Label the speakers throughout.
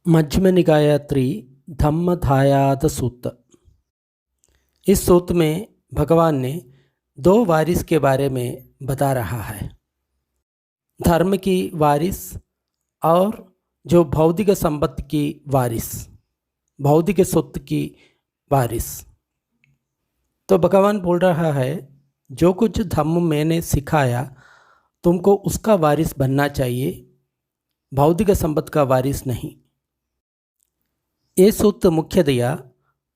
Speaker 1: मध्यम निकायत्री धम्मधायात सूत्र। इस सूत्र में भगवान ने दो वारिस के बारे में बता रहा है, धर्म की वारिस और जो भौतिक संपत्ति की वारिस, भौतिक स्वത്ത് की वारिस। तो भगवान बोल रहा है, जो कुछ धर्म मैंने सिखाया तुमको उसका वारिस बनना चाहिए, भौतिक संपत्ति का वारिस नहीं। ये सूत्र मुख्यतया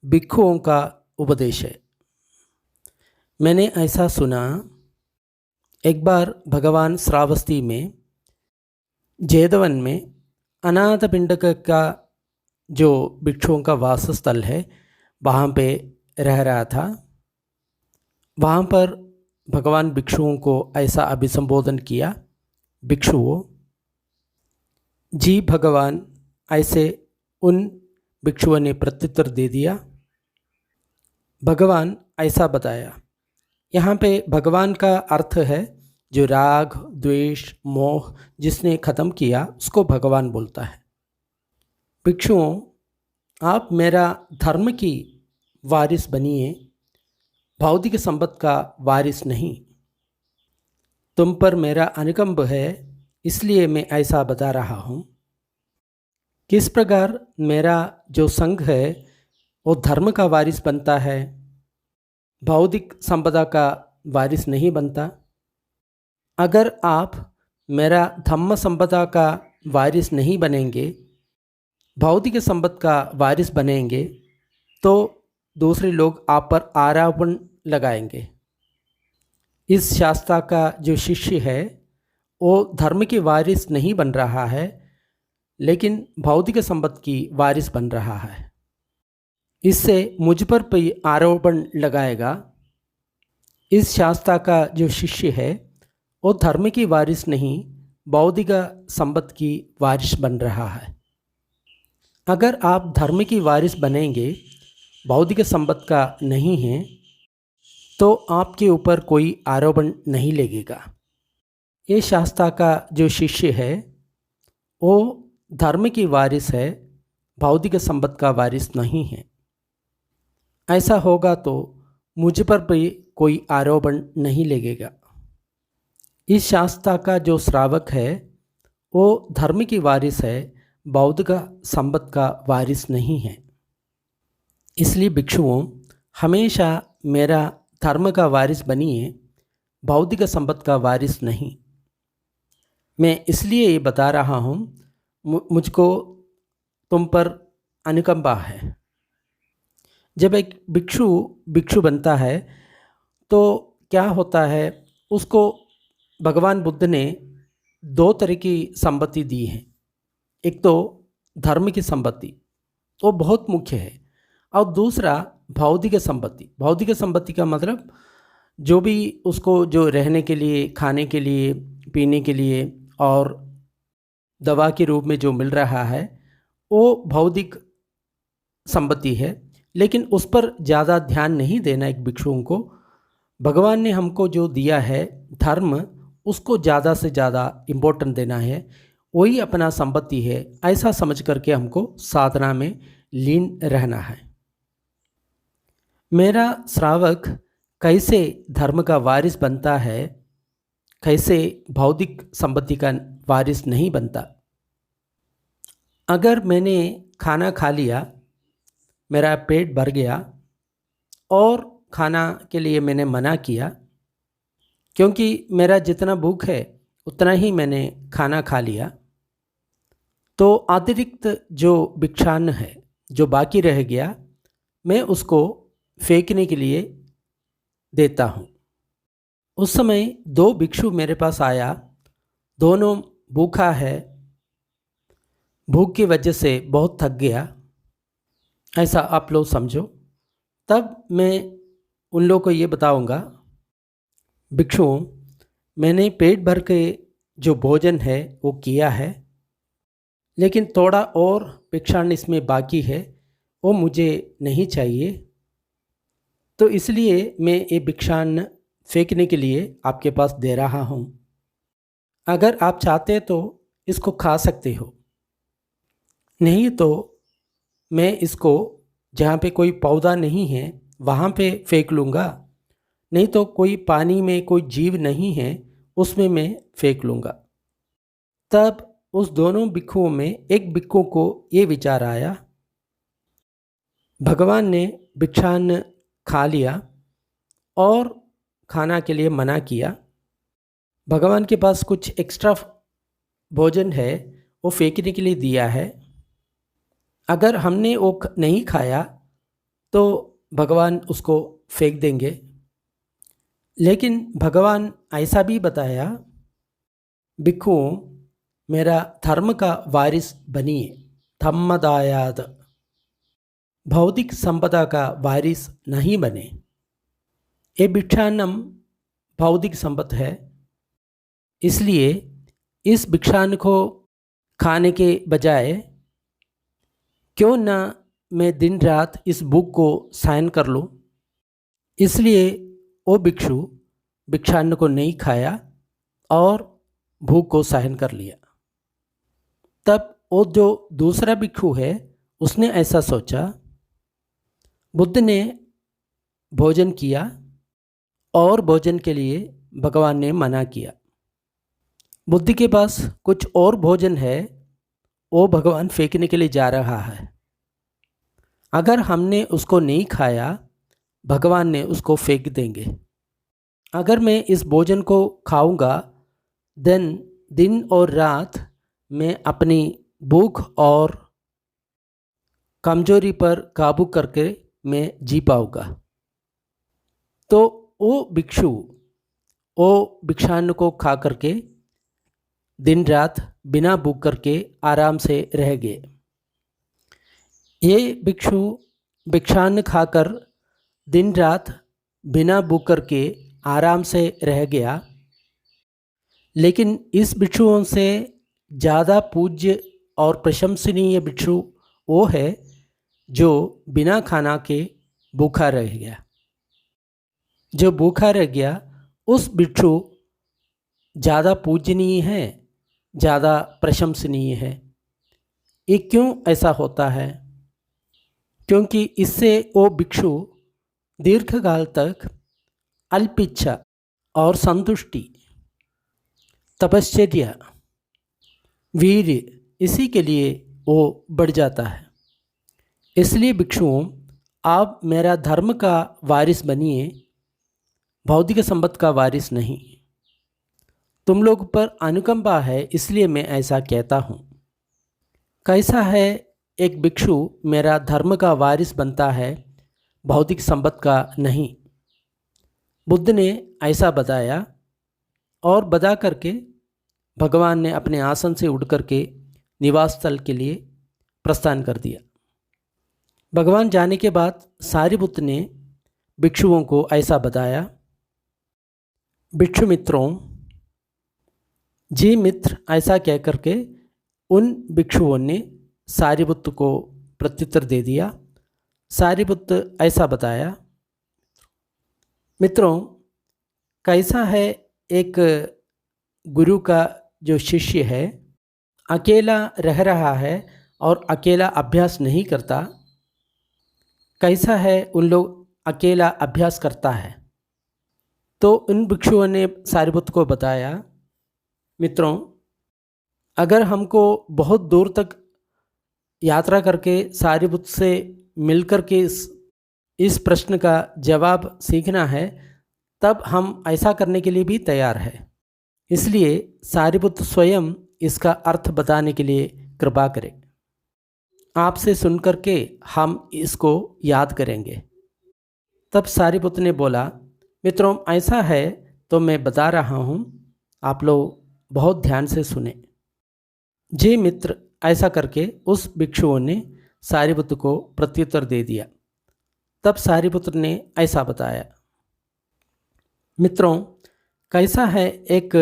Speaker 1: भिक्षुओं का उपदेश है। मैंने ऐसा सुना, एक बार भगवान श्रावस्ती में जेतवन में अनाथ पिंडक का जो भिक्षुओं का वास स्थल है वहाँ पे रह रहा था। वहाँ पर भगवान भिक्षुओं को ऐसा अभिसंबोधन किया, भिक्षुओं जी भगवान। ऐसे उन भिक्षुओं ने प्रत्युत्तर दे दिया। भगवान ऐसा बताया, यहाँ पे भगवान का अर्थ है जो राग द्वेष मोह जिसने ख़त्म किया उसको भगवान बोलता है। भिक्षुओं, आप मेरा धर्म की वारिस बनिए, भौतिक संपत्ति का वारिस नहीं। तुम पर मेरा अनुकंप है, इसलिए मैं ऐसा बता रहा हूँ। किस प्रकार मेरा जो संघ है वो धर्म का वारिस बनता है, भौतिक संपदा का वारिस नहीं बनता। अगर आप मेरा धम्म संपदा का वारिस नहीं बनेंगे, भौतिक संपत्ति का वारिस बनेंगे, तो दूसरे लोग आप पर आरोपण लगाएंगे। इस शास्त्र का जो शिष्य है वो धर्म के वारिस नहीं बन रहा है, लेकिन भौतिक संपत्ति की वारिस बन रहा है। इससे मुझ पर भी आरोपण लगाएगा। इस शास्त्र का जो शिष्य है वो धर्म की वारिस नहीं, भौतिक संपत्ति की वारिस बन रहा है। अगर आप धर्म की वारिस बनेंगे, भौतिक संपत्ति का नहीं है, तो आपके ऊपर कोई आरोपण नहीं लगेगा। ये शास्त्र का जो शिष्य है वो धर्म की वारिस है, भौतिक संपत्ति का वारिस नहीं है। ऐसा होगा तो मुझ पर भी कोई आरोपण नहीं लगेगा। इस शास्त्र का जो श्रावक है वो धर्म की वारिस है, भौतिक संपत्ति का वारिस नहीं है। इसलिए भिक्षुओं, हमेशा मेरा धर्म का वारिस बनिए, भौतिक संपत्ति का वारिस नहीं। मैं इसलिए ये बता रहा हूँ, मुझको तुम पर अनुकंपा है। जब एक भिक्षु बनता है तो क्या होता है, उसको भगवान बुद्ध ने दो तरह की संपत्ति दी है। एक तो धर्म की संपत्ति, वो बहुत मुख्य है, और दूसरा भौतिक संपत्ति। भौतिक संपत्ति का मतलब जो भी उसको जो रहने के लिए, खाने के लिए, पीने के लिए और दवा के रूप में जो मिल रहा है वो भौतिक संपत्ति है। लेकिन उस पर ज़्यादा ध्यान नहीं देना एक भिक्षुओं को। भगवान ने हमको जो दिया है धर्म, उसको ज़्यादा से ज़्यादा इम्पोर्टेंट देना है, वही अपना संपत्ति है, ऐसा समझ करके हमको साधना में लीन रहना है। मेरा श्रावक कैसे धर्म का वारिस बनता है, कैसे भौतिक संपत्ति का वारिस नहीं बनता। अगर मैंने खाना खा लिया, मेरा पेट भर गया और खाना के लिए मैंने मना किया, क्योंकि मेरा जितना भूख है उतना ही मैंने खाना खा लिया, तो अतिरिक्त जो भिक्षान्न है, जो बाकी रह गया, मैं उसको फेंकने के लिए देता हूँ। उस समय दो भिक्षु मेरे पास आया, दोनों भूखा है, भूख की वजह से बहुत थक गया, ऐसा आप लोग समझो। तब मैं उन लोगों को ये बताऊंगा, भिक्षुओं, मैंने पेट भर के जो भोजन है वो किया है, लेकिन थोड़ा और भिक्षान्न इसमें बाकी है, वो मुझे नहीं चाहिए, तो इसलिए मैं ये भिक्षान्न फेंकने के लिए आपके पास दे रहा हूँ। अगर आप चाहते तो इसको खा सकते हो। नहीं तो मैं इसको जहाँ पे कोई पौधा नहीं है वहाँ पे फेंक लूँगा, नहीं तो कोई पानी में कोई जीव नहीं है उसमें मैं फेंक लूँगा। तब उस दोनों भिक्षुओं में एक भिक्षु को ये विचार आया, भगवान ने भिक्षान्न खा लिया और खाना के लिए मना किया, भगवान के पास कुछ एक्स्ट्रा भोजन है वो फेंकने के लिए दिया है, अगर हमने वो नहीं खाया तो भगवान उसको फेंक देंगे। लेकिन भगवान ऐसा भी बताया, भिक्षुओं मेरा धर्म का वारिस बनिए, धम्मदायाद, भौतिक संपदा का वारिस नहीं बने। ये भिक्षान्नम भौतिक संपत्ति है, इसलिए इस भिक्षान्न को खाने के बजाय क्यों ना मैं दिन रात इस भूख को सहन कर लूँ। इसलिए वो भिक्षु भिक्षान्न को नहीं खाया और भूख को सहन कर लिया। तब वो जो दूसरा भिक्षु है उसने ऐसा सोचा, बुद्ध ने भोजन किया और भोजन के लिए भगवान ने मना किया, बुद्ध के पास कुछ और भोजन है वो भगवान फेंकने के लिए जा रहा है, अगर हमने उसको नहीं खाया भगवान ने उसको फेंक देंगे। अगर मैं इस भोजन को खाऊंगा देन दिन और रात मैं अपनी भूख और कमजोरी पर काबू करके मैं जी पाऊंगा। तो वो भिक्षु वो भिक्षान्न को खा करके दिन रात बिना भूख करके आराम से रह गए। ये भिक्षु भिक्षान्न खाकर दिन रात बिना भूख करके आराम से रह गया, लेकिन इस भिक्षुओं से ज़्यादा पूज्य और प्रशंसनीय भिक्षु वो है जो बिना खाना के भूखा रह गया। जो भूखा रह गया उस भिक्षु ज़्यादा पूजनीय है, ज़्यादा प्रशंसनीय है। ये क्यों ऐसा होता है? क्योंकि इससे वो भिक्षु दीर्घकाल तक अल्पिच्छा और संतुष्टि, तपश्चर्या, वीर्य इसी के लिए वो बढ़ जाता है। इसलिए भिक्षुओं आप मेरा धर्म का वारिस बनिए, भौतिक संपत्ति का वारिस नहीं। तुम लोग पर अनुकंपा है इसलिए मैं ऐसा कहता हूँ। कैसा है एक भिक्षु मेरा धर्म का वारिस बनता है, भौतिक संपत्ति का नहीं। बुद्ध ने ऐसा बताया और बता करके भगवान ने अपने आसन से उठ करके निवास स्थल के लिए प्रस्थान कर दिया। भगवान जाने के बाद सारिपुत्र ने भिक्षुओं को ऐसा बताया, भिक्षु मित्रों, जी मित्र, ऐसा कह करके उन भिक्षुओं ने सारिपुत्र को प्रत्युत्तर दे दिया। सारिपुत्र ऐसा बताया, मित्रों, कैसा है एक गुरु का जो शिष्य है अकेला रह रहा है और अकेला अभ्यास नहीं करता, कैसा है उन लोग अकेला अभ्यास करता है। तो उन भिक्षुओं ने सारिपुत्र को बताया, मित्रों, अगर हमको बहुत दूर तक यात्रा करके सारिपुत्र से मिलकर के इस प्रश्न का जवाब सीखना है तब हम ऐसा करने के लिए भी तैयार है। इसलिए सारिपुत्र स्वयं इसका अर्थ बताने के लिए कृपा करें। आपसे सुनकर के हम इसको याद करेंगे। तब सारिपुत्र ने बोला, मित्रों, ऐसा है तो मैं बता रहा हूँ, आप लोग बहुत ध्यान से सुने। जी मित्र, ऐसा करके उस भिक्षुओं ने सारिपुत्र को प्रत्युत्तर दे दिया। तब सारिपुत्र ने ऐसा बताया, मित्रों, कैसा है एक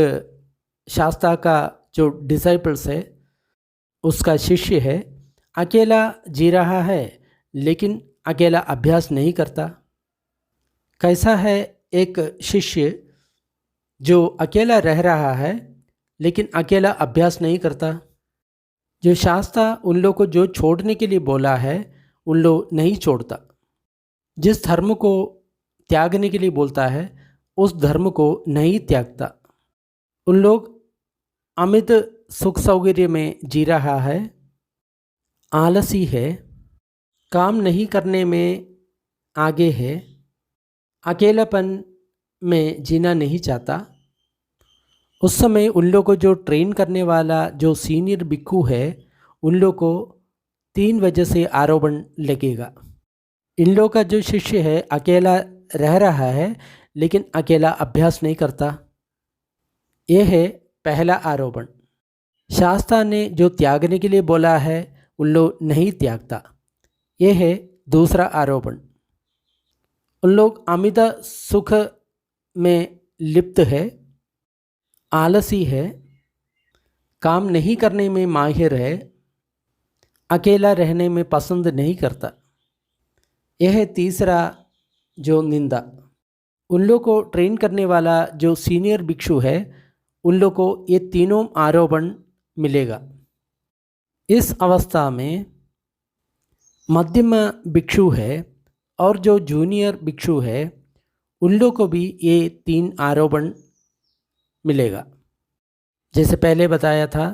Speaker 1: शास्त्रा का जो डिसाइपल्स है, उसका शिष्य है, अकेला जी रहा है लेकिन अकेला अभ्यास नहीं करता। कैसा है एक शिष्य जो अकेला रह रहा है लेकिन अकेला अभ्यास नहीं करता। जो शास्त्र उन लोग को जो छोड़ने के लिए बोला है उन लोग नहीं छोड़ता। जिस धर्म को त्यागने के लिए बोलता है उस धर्म को नहीं त्यागता। उन लोग अमित सुख सौकर्य में जी रहा है, आलसी है, काम नहीं करने में आगे है, अकेलापन में जीना नहीं चाहता। उस समय उन लोग को जो ट्रेन करने वाला जो सीनियर भिक्षु है उन लोग को 3 वजह से आरोपण लगेगा। इन लोग का जो शिष्य है अकेला रह रहा है लेकिन अकेला अभ्यास नहीं करता। यह है पहला आरोपण। शास्त्र ने जो त्यागने के लिए बोला है उन लोग नहीं त्यागता। यह है दूसरा आरोपण। उन लोग अमित सुख में लिप्त है, आलसी है, काम नहीं करने में माहिर है, अकेला रहने में पसंद नहीं करता। यह है तीसरा जो निंदा। उन लोग को ट्रेन करने वाला जो सीनियर भिक्षु है उन लोग को ये तीनों आरोपण मिलेगा। इस अवस्था में मध्यम भिक्षु है और जो जूनियर भिक्षु है उन लोग को भी ये 3 आरोपण मिलेगा। जैसे पहले बताया था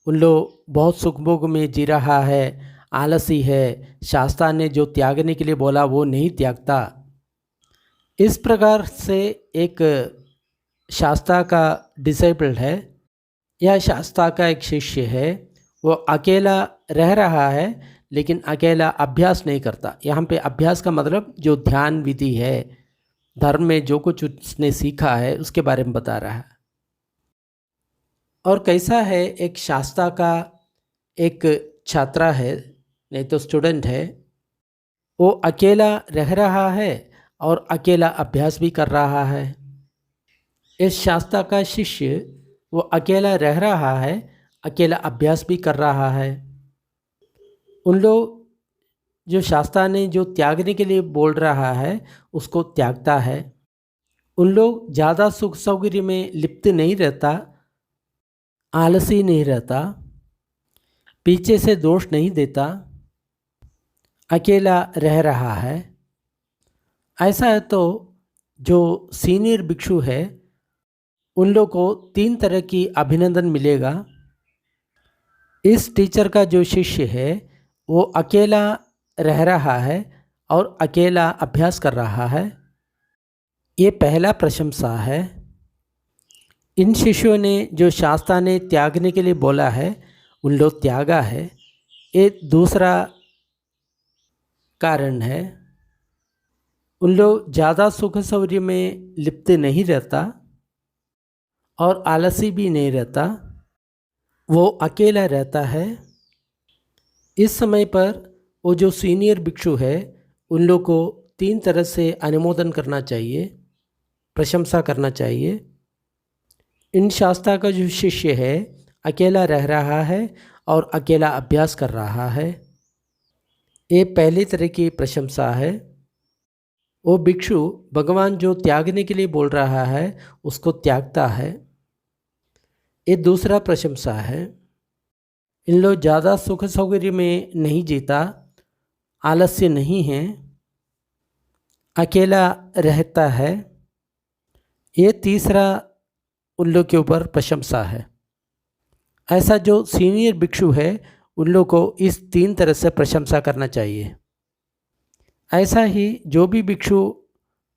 Speaker 1: उन लोग बहुत सुख भोग में जी रहा है, आलसी है, शास्त्र ने जो त्यागने के लिए बोला वो नहीं त्यागता। इस प्रकार से एक शास्त्र का डिसाइपल है या शास्त्र का एक शिष्य है, वो अकेला रह रहा है लेकिन अकेला अभ्यास नहीं करता। यहाँ पे अभ्यास का मतलब जो ध्यान विधि है, धर्म में जो कुछ उसने सीखा है उसके बारे में बता रहा है। और कैसा है एक शास्त्र का एक छात्रा है, नहीं तो स्टूडेंट है, वो अकेला रह रहा है और अकेला अभ्यास भी कर रहा है। इस शास्त्र का शिष्य वो अकेला रह रहा है, अकेला अभ्यास भी कर रहा है। उन लोग जो शास्त्र ने जो त्यागने के लिए बोल रहा है उसको त्यागता है। उन लोग ज़्यादा सुख सौकर्य में लिप्त नहीं रहता, आलसी नहीं रहता, पीछे से दोष नहीं देता, अकेला रह रहा है। ऐसा है तो जो सीनियर भिक्षु है उन लोग को 3 तरह की अभिनंदन मिलेगा। इस टीचर का जो शिष्य है वो अकेला रह रहा है और अकेला अभ्यास कर रहा है, ये पहला प्रशंसा है। इन शिष्यों ने जो शास्त्र ने त्यागने के लिए बोला है उन लोग त्यागा है, ये दूसरा कारण है। उन लोग ज़्यादा सुख सौकर्य में लिप्त नहीं रहता और आलसी भी नहीं रहता, वो अकेला रहता है। इस समय पर वो जो सीनियर भिक्षु है उन लोग को 3 तरह से अनुमोदन करना चाहिए, प्रशंसा करना चाहिए। इन शास्त्र का जो शिष्य है अकेला रह रहा है और अकेला अभ्यास कर रहा है, ये पहली तरह की प्रशंसा है। वो भिक्षु भगवान जो त्यागने के लिए बोल रहा है उसको त्यागता है, ये दूसरा प्रशंसा है। इन लोग ज़्यादा सुख सौकर्य में नहीं जीता, आलस्य नहीं है, अकेला रहता है, ये तीसरा उन लोग के ऊपर प्रशंसा है। ऐसा जो सीनियर भिक्षु है उन लोग को इस 3 तरह से प्रशंसा करना चाहिए। ऐसा ही जो भी भिक्षु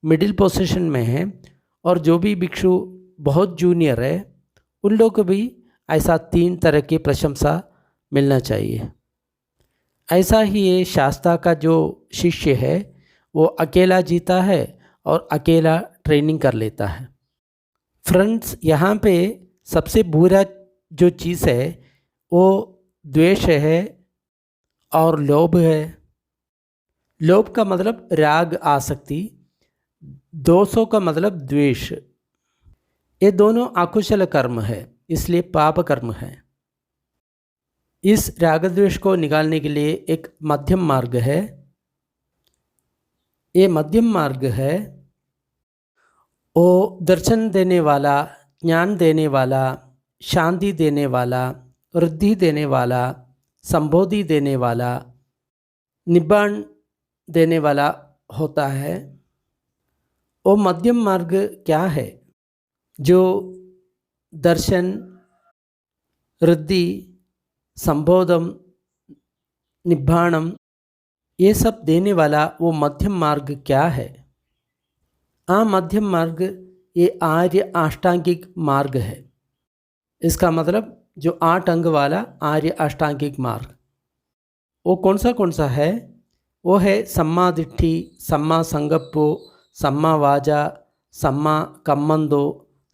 Speaker 1: मिडिल पोजीशन में है और जो भी भिक्षु बहुत जूनियर है उन लोग को भी ऐसा 3 तरह की प्रशंसा मिलना चाहिए। ऐसा ही ये शास्त्र का जो शिष्य है वो अकेला जीता है और अकेला ट्रेनिंग कर लेता है। फ्रेंड्स, यहाँ पे सबसे बुरा जो चीज़ है वो द्वेष है और लोभ है। लोभ का मतलब राग आसक्ति, दोषों का मतलब द्वेष। ये दोनों अकुशल कर्म है, इसलिए पाप कर्म है। इस राग द्वेष को निकालने के लिए एक मध्यम मार्ग है। ये मध्यम मार्ग है वो दर्शन देने वाला, ज्ञान देने वाला, शांति देने वाला, वृद्धि देने वाला, संबोधि देने वाला, निब्बाण देने वाला होता है। वो मध्यम मार्ग क्या है? जो दर्शन, रिद्धि, संबोधम, निब्बाणम ये सब देने वाला वो मध्यम मार्ग क्या है? मध्यम मार्ग ये आर्य अष्टांगिक मार्ग है। इसका मतलब जो 8 अंग वाला आर्य अष्टांगिक मार्ग, वो कौन सा है? वो है सम्मा दिट्ठी, सम्मा संगप्पो, सम्मा वाजा, सम्मा कम्मंदो,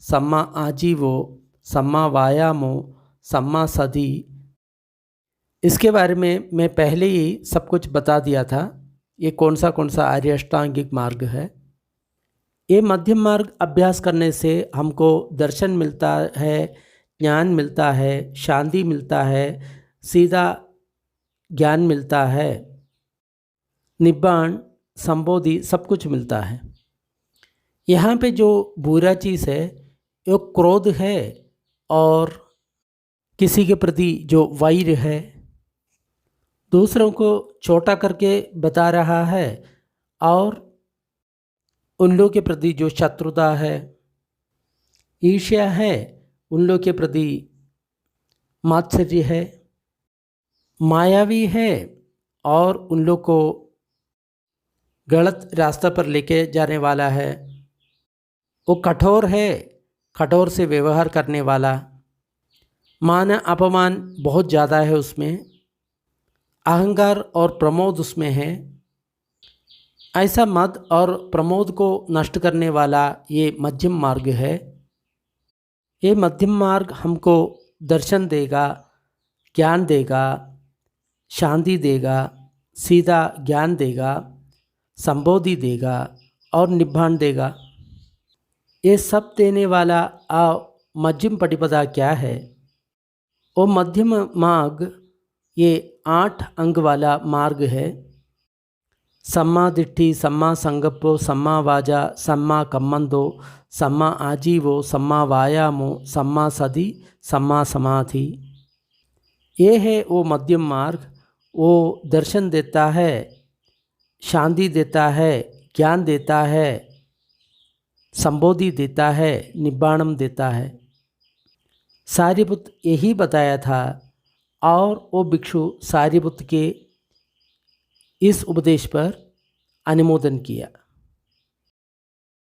Speaker 1: सम्मा आजीवो, सम्मा वायामो, सम्मा सति। इसके बारे में मैं पहले ही सब कुछ बता दिया था। ये कौन सा आर्य अष्टांगिक मार्ग है। ये मध्यम मार्ग अभ्यास करने से हमको दर्शन मिलता है, ज्ञान मिलता है, शांति मिलता है, सीधा ज्ञान मिलता है, निब्बाण, संबोधि सब कुछ मिलता है। यहाँ पे जो बुरा चीज़ है वो क्रोध है और किसी के प्रति जो वैर है, दूसरों को छोटा करके बता रहा है और उन लोगों के प्रति जो शत्रुता है, ईर्ष्या है, उन लोगों के प्रति मात्सर्य है, मायावी है और उन लोग को गलत रास्ता पर लेके जाने वाला है। वो कठोर है, कठोर से व्यवहार करने वाला, मान अपमान बहुत ज़्यादा है उसमें, अहंकार और प्रमोद उसमें है। ऐसा मद और प्रमोद को नष्ट करने वाला ये मध्यम मार्ग है। ये मध्यम मार्ग हमको दर्शन देगा, ज्ञान देगा, शांति देगा, सीधा ज्ञान देगा, संबोधि देगा और निब्बाण देगा। ये सब देने वाला मध्यम पटिपदा क्या है? वो मध्यम मार्ग ये 8 अंग वाला मार्ग है। सम्मा दिट्ठी, सम्मा संगप्पो, सम्मा वाजा, सम्मा कम्मंदो, सम्मा आजीवो, सम्मा वायामो, सम्मा सति, सम्मा समाधि। ये है वो मध्यम मार्ग। वो दर्शन देता है, शांति देता है, ज्ञान देता है, संबोधि देता है, निब्बाणम देता है। सारिपुत्र यही बताया था और वो भिक्षु सारिपुत्र के इस उपदेश पर अनुमोदन किया।